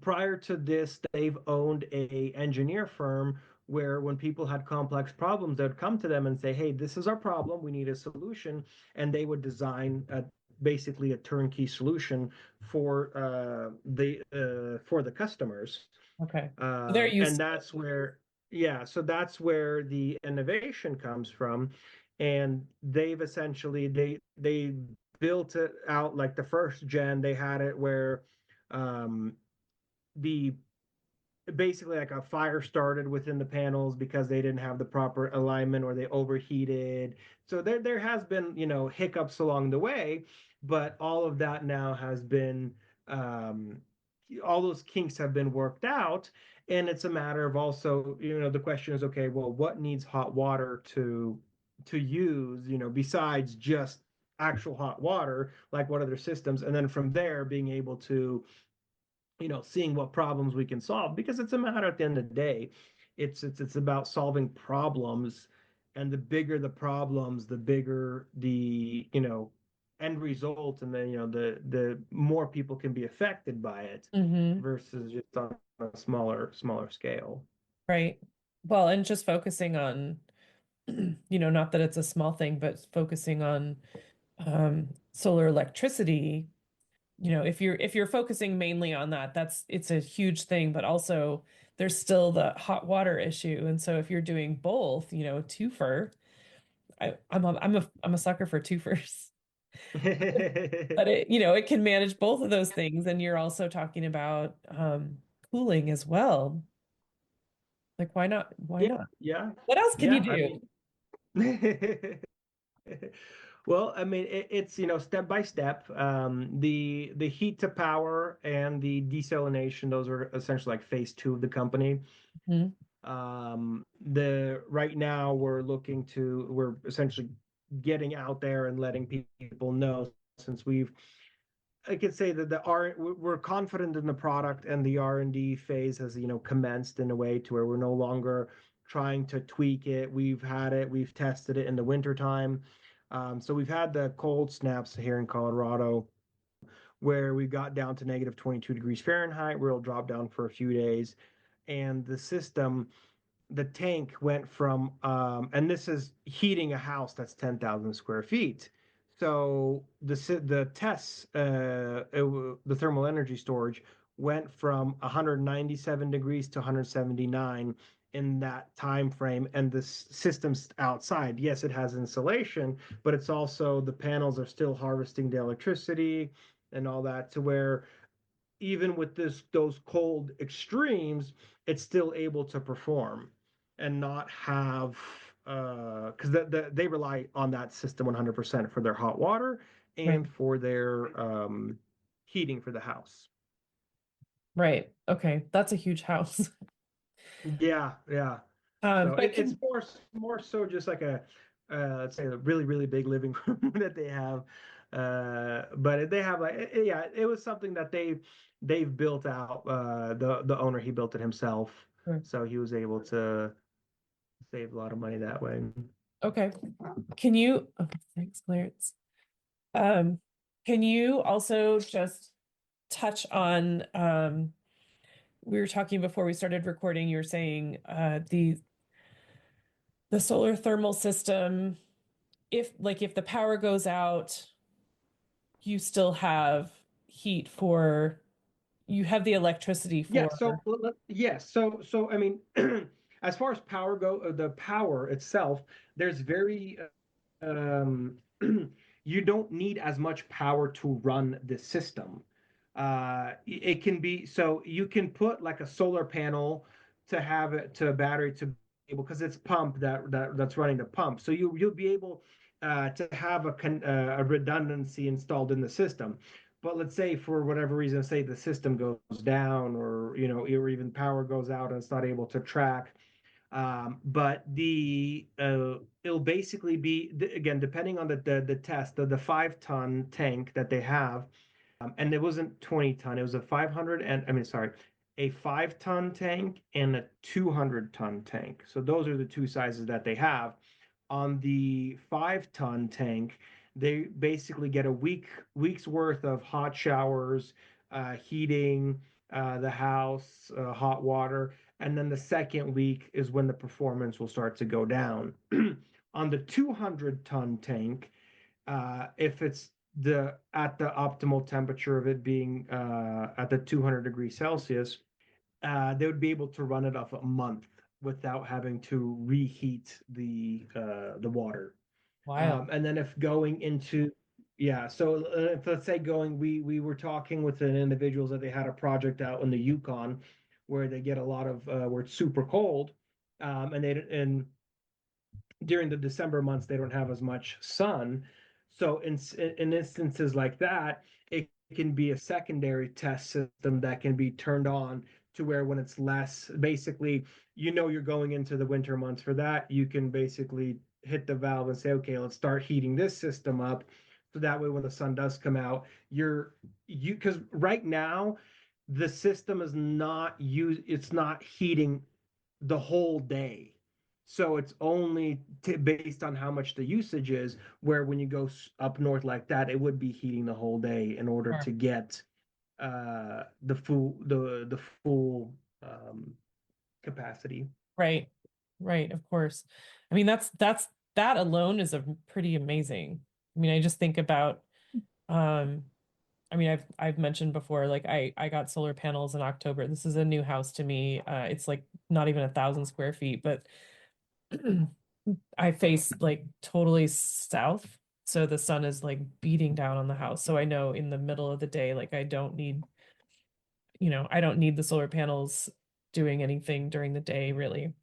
prior to this, they've owned a engineer firm where when people had complex problems, they'd come to them and say, "Hey, this is our problem. We need a solution," and they would design basically a turnkey solution for the customers. Okay. So they're used And to it. that's where, yeah, so that's where the innovation comes from. And they've essentially they built it out like the first gen. They had it where um, the basically like a fire started within the panels because they didn't have the proper alignment or they overheated. So there has been, hiccups along the way, but all of that now has been um all those kinks have been worked out. And it's a matter of also, the question is, okay, well, what needs hot water to use, besides just actual hot water, like what other systems, and then from there being able to seeing what problems we can solve, because it's a matter at the end of the day, it's about solving problems, and the bigger the problems, the bigger the end result, and then the more people can be affected by it Hmm. versus just on a smaller scale. Right. Well, and just focusing on, not that it's a small thing, but focusing on solar electricity. If you're focusing mainly on that, it's a huge thing, but also there's still the hot water issue. And so if you're doing both, twofer, I'm a sucker for twofers. But it can manage both of those things. And you're also talking about cooling as well. Like why not? Why Yeah, not? yeah, What else can you yeah. I do? mean, Well, I mean, it's step by step. The heat to power and the desalination; those are essentially like phase two of the company. Mhm. The right now we're essentially getting out there and letting people know, since I could say that we're confident in the product, and the R&D phase has commenced in a way to where we're no longer trying to tweak it. We've tested it in the wintertime. So we've had the cold snaps here in Colorado where we got down to negative 22 degrees Fahrenheit, where it'll drop down for a few days. And the tank went from, and this is heating a house that's 10,000 square feet. So the tests, the thermal energy storage went from 197 degrees to 179 in that time frame. And the system's outside. Yes, it has insulation, but it's also the panels are still harvesting the electricity and all that, to where even with those cold extremes, it's still able to perform and not have because they rely on that system 100% for their hot water Right. and for their heating for the house. Right. Okay. That's a huge house. Yeah, yeah. So But it's can more so just like a let's say a really really big living room that they have, but they have like yeah, it was something that they've built out. The owner, he built it himself, so he was able to save a lot of money that way. okay. Can you okay, thanks, Clarence. Um, can you also just touch on we were talking before we started recording, you were saying the solar thermal system, if the power goes out, you still have heat for you have the electricity Yeah. for Yes. So I mean, as far as power the power itself, there's very um, you don't need as much power to run the system. It can be so you can put like a solar panel to have it to a battery to be able, because it's pump that's running the pump. So you'll be able to have a redundancy installed in the system. But let's say for whatever reason, say the system goes down, or or even power goes out and it's not able to track, but it'll basically be, again, depending on the test, the 5 ton tank that they have, and it wasn't 20 ton, it was a 500, and I mean, sorry, a 5 ton tank and a 200 ton tank. So those are the two sizes that they have. On the 5 ton tank, they basically get a week's worth of hot showers, heating the house, hot water, and then the second week is when the performance will start to go down. On the 200 ton tank, if it's the at the optimal temperature of it being at the 200 degrees Celsius, they would be able to run it off a month without having to reheat the water. wild. And then if going into yeah, so if let's say going, we were talking with an individuals that they had a project out in the Yukon where they get a lot of where it's super cold, and during the December months they don't have as much sun. So in instances like that, it can be a secondary test system that can be turned on to where when it's less, basically, you're going into the winter months for that, you can basically hit the valve and say, okay, let's start heating this system up. So that way when the sun does come out, because right now the system is not it's not heating the whole day. So it's only based on how much the usage is, where when you go up north like that, it would be heating the whole day in order Sure. to get the full capacity. Right. Right, of course. I mean, that alone is a pretty amazing. I mean, I just think about um I mean, I've mentioned before, like I got solar panels in October. This is a new house to me. It's like not even 1,000 square feet, but I face like totally south. So the sun is like beating down on the house. So I know in the middle of the day, like I don't need the solar panels doing anything during the day really.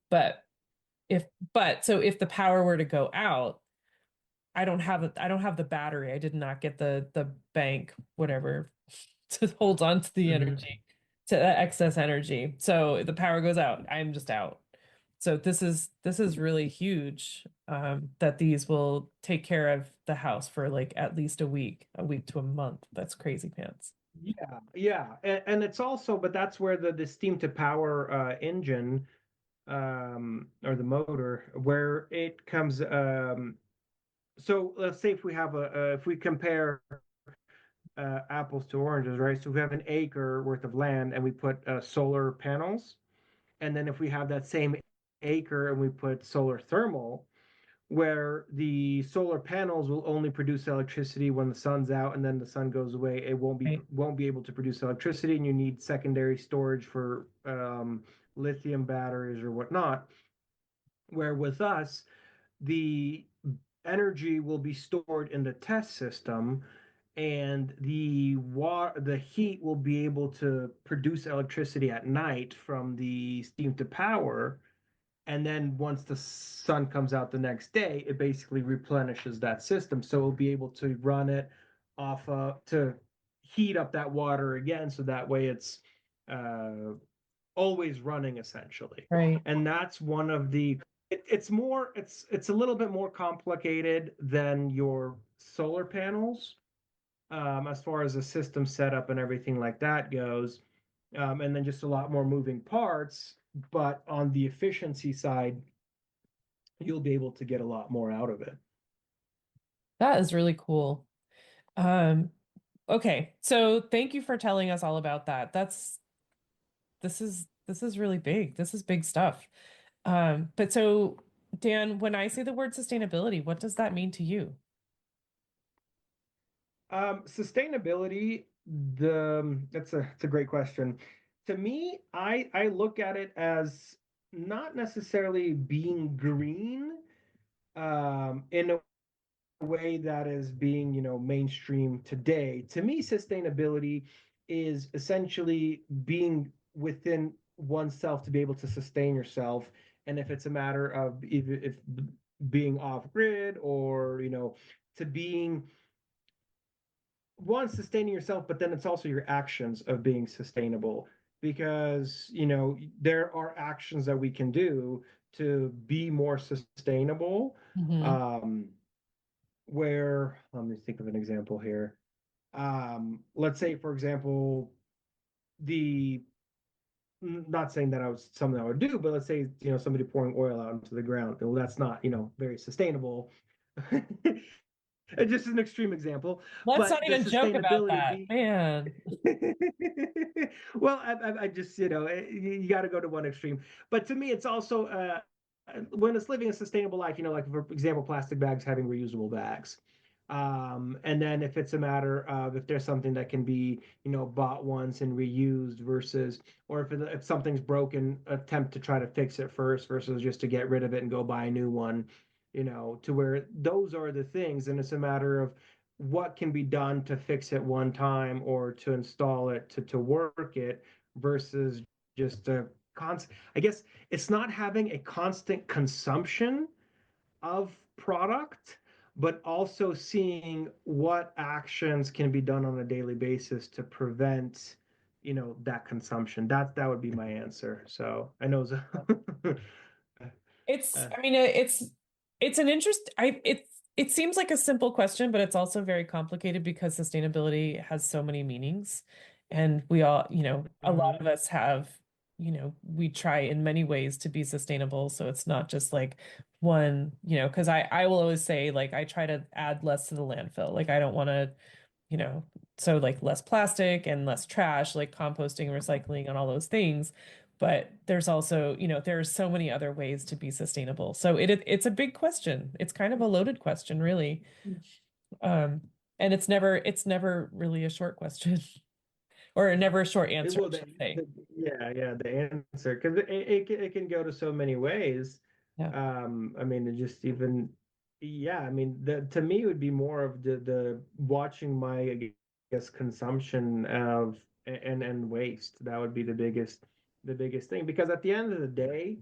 But if but so if the power were to go out, I don't have the battery. I did not get the bank, whatever, to hold on to the Hmm. energy, to the excess energy. So the power goes out. I'm just out. So this is really huge, that these will take care of the house for like at least a week to a month. That's crazy pants. Yeah, yeah, and it's also, but that's where the steam to power engine, or the motor, where it comes. So let's say if we have if we compare apples to oranges, right? So if we have an acre worth of land and we put solar panels, and then if we have that same acre and we put solar thermal, where the solar panels will only produce electricity when the sun's out, and then the sun goes away, it Right. won't be able to produce electricity, and you need secondary storage for lithium batteries or whatnot. Where with us, the energy will be stored in the test system, and the heat will be able to produce electricity at night from the steam to power, and then once the sun comes out the next day, it basically replenishes that system, so it'll be able to run it off to heat up that water again, so that way it's uh, always running essentially. Right. And that's one of the it's more it's a little bit more complicated than your solar panels, as far as the system setup and everything like that goes, and then just a lot more moving parts. But on the efficiency side, you'll be able to get a lot more out of it. That is really cool. Um, okay. So thank you for telling us all about that. This is really big. This is big stuff. But so Dan, when I say the word sustainability, what does that mean to you? Sustainability, it's a great question. To me, I look at it as not necessarily being green, in a way that is being, mainstream today. To me, sustainability is essentially being within oneself to be able to sustain yourself. And if it's a matter of if being off grid, or to being one, sustaining yourself, but then it's also your actions of being sustainable, because there are actions that we can do to be more sustainable. Hmm. um where Let me think of an example here. Let's say, for example, the not saying that I was something I would do, but let's say, somebody pouring oil out into the ground. Well, that's not, very sustainable. It's just an extreme example, Let's not but the even joke about sustainability that, be man. well, I just, you got to go to one extreme. But to me, it's also, when it's living a sustainable life, like, for example, plastic bags having reusable bags. And then if it's a matter of, if there's something that can be, bought once and reused, versus, or if something's broken, attempt to try to fix it first versus just to get rid of it and go buy a new one, to where those are the things. And it's a matter of what can be done to fix it one time, or to install it, to work it, versus just a constant. I guess it's not having a constant consumption of product, but also seeing what actions can be done on a daily basis to prevent, that consumption. That would be my answer. So I know It's, uh, I mean, it's an interest. It seems like a simple question, but it's also very complicated because sustainability has so many meanings. And we all, a lot mhm. of us have, we try in many ways to be sustainable. So it's not just like one, because I will always say, like, I try to add less to the landfill. Like, I don't want to, you know, so like less plastic and less trash, like composting, recycling, and all those things. But there's also, there are so many other ways to be sustainable. So it's a big question. It's kind of a loaded question, really. Um, and it's never really a short question or never a short answer, Well, I should say. yeah, the answer, because it can go to so many ways. Yeah. I mean, it just even, yeah, I mean, to me, it would be more of the watching my, I guess, consumption of, and waste. That would be the biggest thing, because at the end of the day,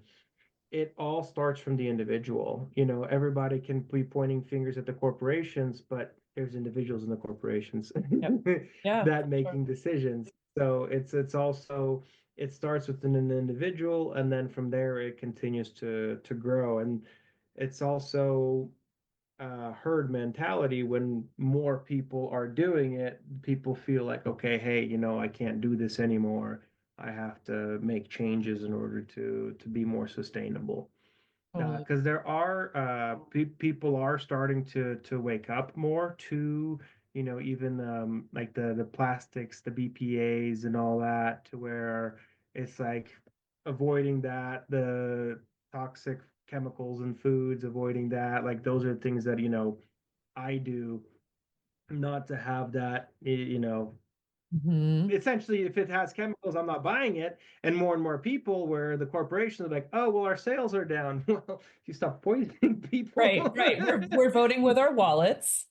it all starts from the individual. You know, everybody can be pointing fingers at the corporations, but there's individuals in the corporations Yep. Yeah, that for sure. making decisions. So it's also it starts with an individual, and then from there it continues to grow. And it's also herd mentality. When more people are doing it, people feel like, okay, hey, you know, I can't do this anymore. I have to make changes in order to be more sustainable. Totally. Because there are people are starting to wake up more to, you know, even like the plastics, the BPA's and all that, to where it's like avoiding that, the toxic chemicals in foods, avoiding that. Like those are things that, you know, I do not to have that, you know, Hmm. essentially if it has chemicals, I'm not buying it. And more people, where the corporations are like, oh well, our sales are down. Well, if you stop poisoning Right, people. right. We're voting with our wallets,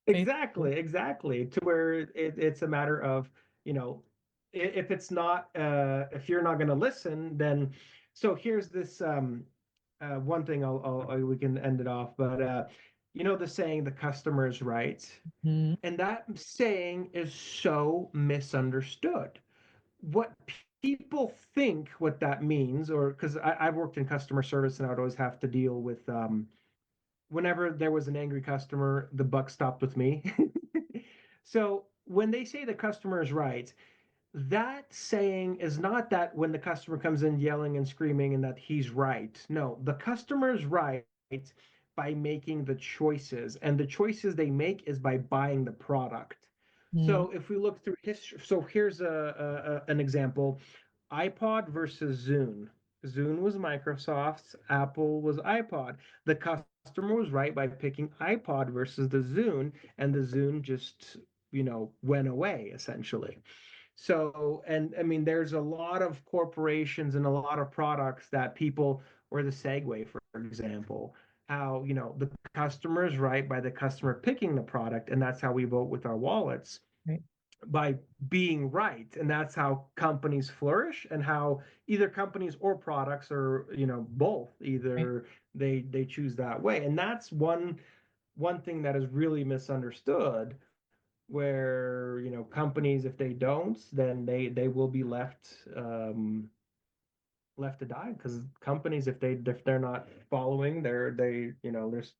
basically. Exactly, to where it's a matter of, you know, if it's not if you're not going to listen, then so here's this one thing we can end it off. But you know, the saying, the customer is right. Mhm. And that saying is so misunderstood. What people think what that means, or because I've worked in customer service and I would always have to deal with whenever there was an angry customer, the buck stopped with me. So when they say the customer is right, that saying is not that when the customer comes in yelling and screaming and that he's right. No, the customer is right by making the choices, and the choices they make is by buying the product. Mhm. So if we look through history, so here's an example: iPod versus Zune. Zune was Microsoft's, Apple was iPod. The customer was right by picking iPod versus the Zune, and the Zune just, you know, went away essentially. So, and I mean, there's a lot of corporations and a lot of products that people, or the Segway, for example, how, you know, the customer is right by the customer picking the product, and that's how we vote with our wallets, Right, by being right. And that's how companies flourish, and how either companies or products, or, you know, both, right, either they choose that way. And that's one thing that is really misunderstood, where, you know, companies, if they don't, then they will be left to die. Because companies, if they're not following, they, you know, there's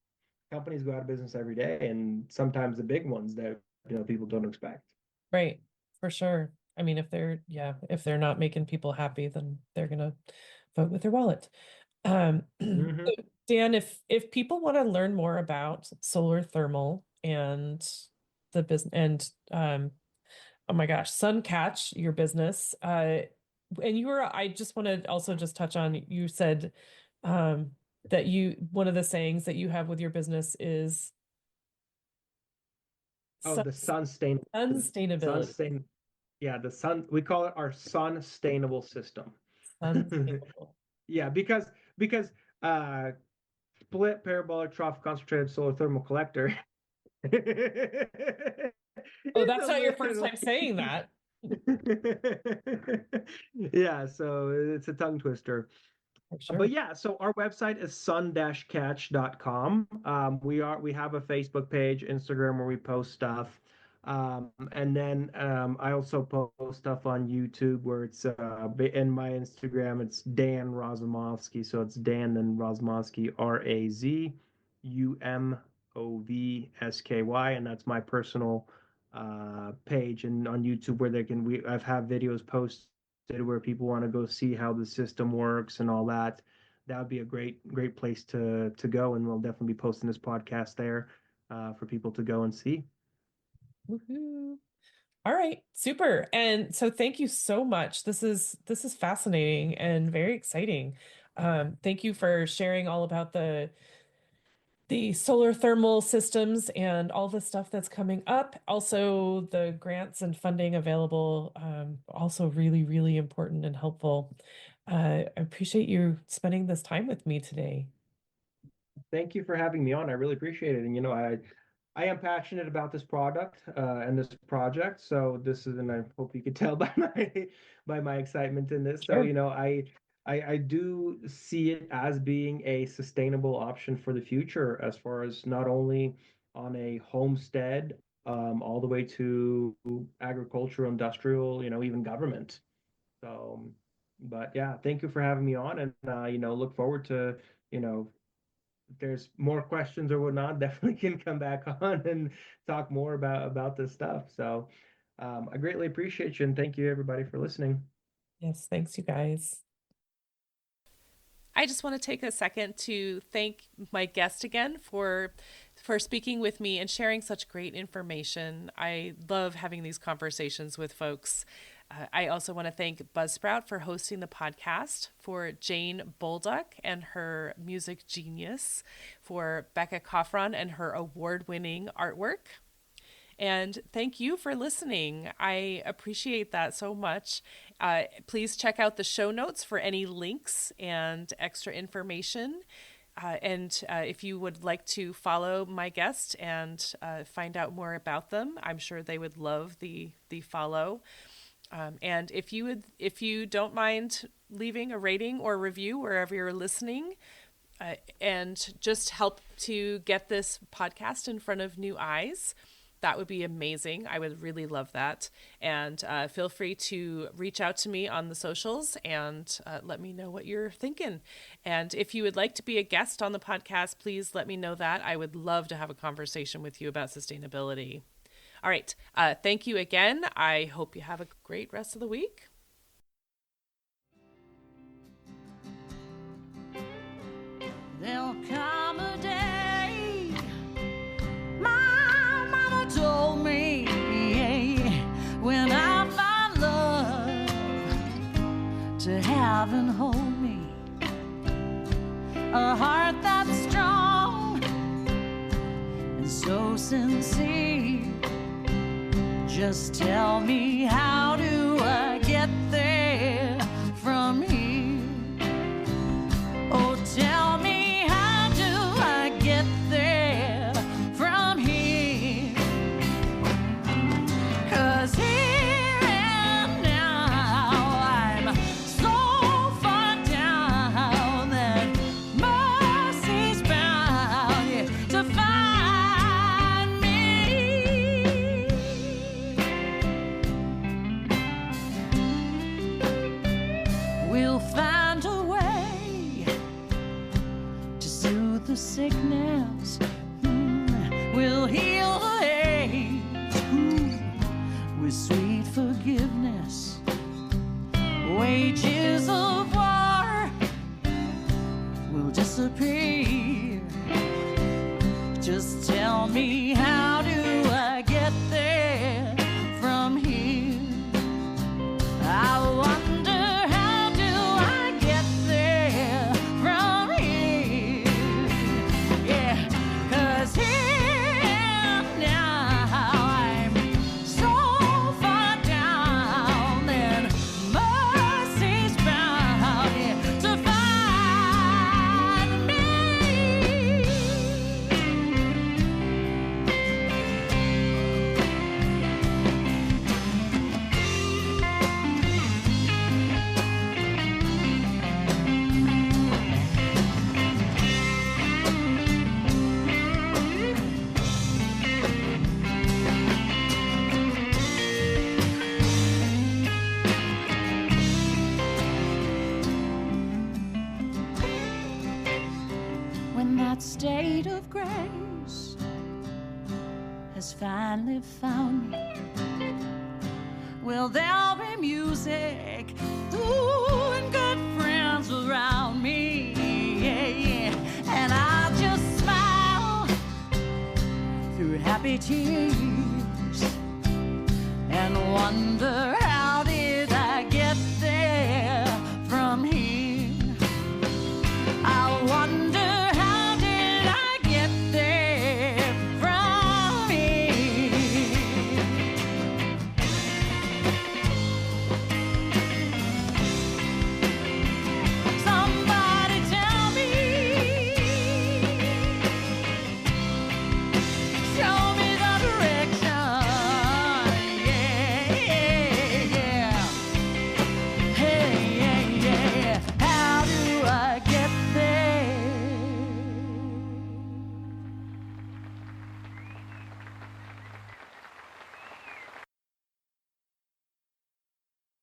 companies go out of business every day, and sometimes the big ones that, you know, people don't expect. right. For sure. I mean, yeah, if they're not making people happy, then they're gonna vote with their wallet. Hmm. So Dan, if people want to learn more about solar thermal and the business and oh my gosh, Sun Catch, your business, and I just want to also just touch on, you said um that one of the sayings that you have with your business is Oh, sun, the sustainability. sunstain yeah, the sun, we call it our sustainable system. Sustainable. Yeah, because uh split parabolic trough concentrated solar thermal collector. Oh, It's that's a not your first little. time saying that. Yeah, so it's a tongue twister. For But sure. yeah, so our website is sun-catch.com. We have a Facebook page, Instagram, where we post stuff. And then I also post stuff on YouTube, where it's in my Instagram, it's Dan Razumovsky. So it's Dan and Razumovsky, Razumovsky, and that's my personal page. And on YouTube, where I've have videos posted where people want to go see how the system works and all that. That would be a great place to go, and we'll definitely be posting this podcast there for people to go and see. Woohoo. All right, super. And so thank you so much. This is fascinating and very exciting. Thank you for sharing all about the solar thermal systems and all the stuff that's coming up. Also, the grants and funding available, also really, really important and helpful. I appreciate you spending this time with me today. Thank you for having me on. I really appreciate it. And you know, I am passionate about this product and this project. So this is, and I hope you could tell by my excitement in this. So Sure. you know, I do see it as being a sustainable option for the future, as far as not only on a homestead, all the way to agricultural, industrial, even government. So, but yeah, thank you for having me on, and look forward to, you know, if there's more questions or whatnot, definitely can come back on and talk more about this stuff. So, I greatly appreciate you, and thank you everybody for listening. Yes, thanks, you guys. I just want to take a second to thank my guest again for speaking with me and sharing such great information. I love having these conversations with folks. I also want to thank Buzzsprout for hosting the podcast, for Jane Bolduck and her music genius, for Becca Coffron and her award-winning artwork. And thank you for listening. I appreciate that so much. Please check out the show notes for any links and extra information. And if you would like to follow my guest and find out more about them, I'm sure they would love the follow. And if you don't mind leaving a rating or review wherever you're listening, and just help to get this podcast in front of new eyes, that would be amazing. I would really love that. And feel free to reach out to me on the socials and let me know what you're thinking. And if you would like to be a guest on the podcast, please let me know that. I would love to have a conversation with you about sustainability. All right. Thank you again. I hope you have a great rest of the week. There'll come a day, my mama told me, when I find love to have and hold me, a heart that's strong and so sincere. Just tell me, how do I get there from here? Oh, tell me, how do I get there from here? 'Cause here and now I'm so far down that mercy's bound to find me. We'll find a way to soothe the sickness. We'll heal the ache with sweet forgiveness. Wages of war will disappear. Just tell me, how do I get there from here? I wonder, how do I get there from here? Yeah, 'cause here and now I'm so far down that mercy's bound to find me. When that state of grace has finally found me, well, there'll be music, ooh, and good friends around me, yeah. And I'll just smile through happy tears and wonder,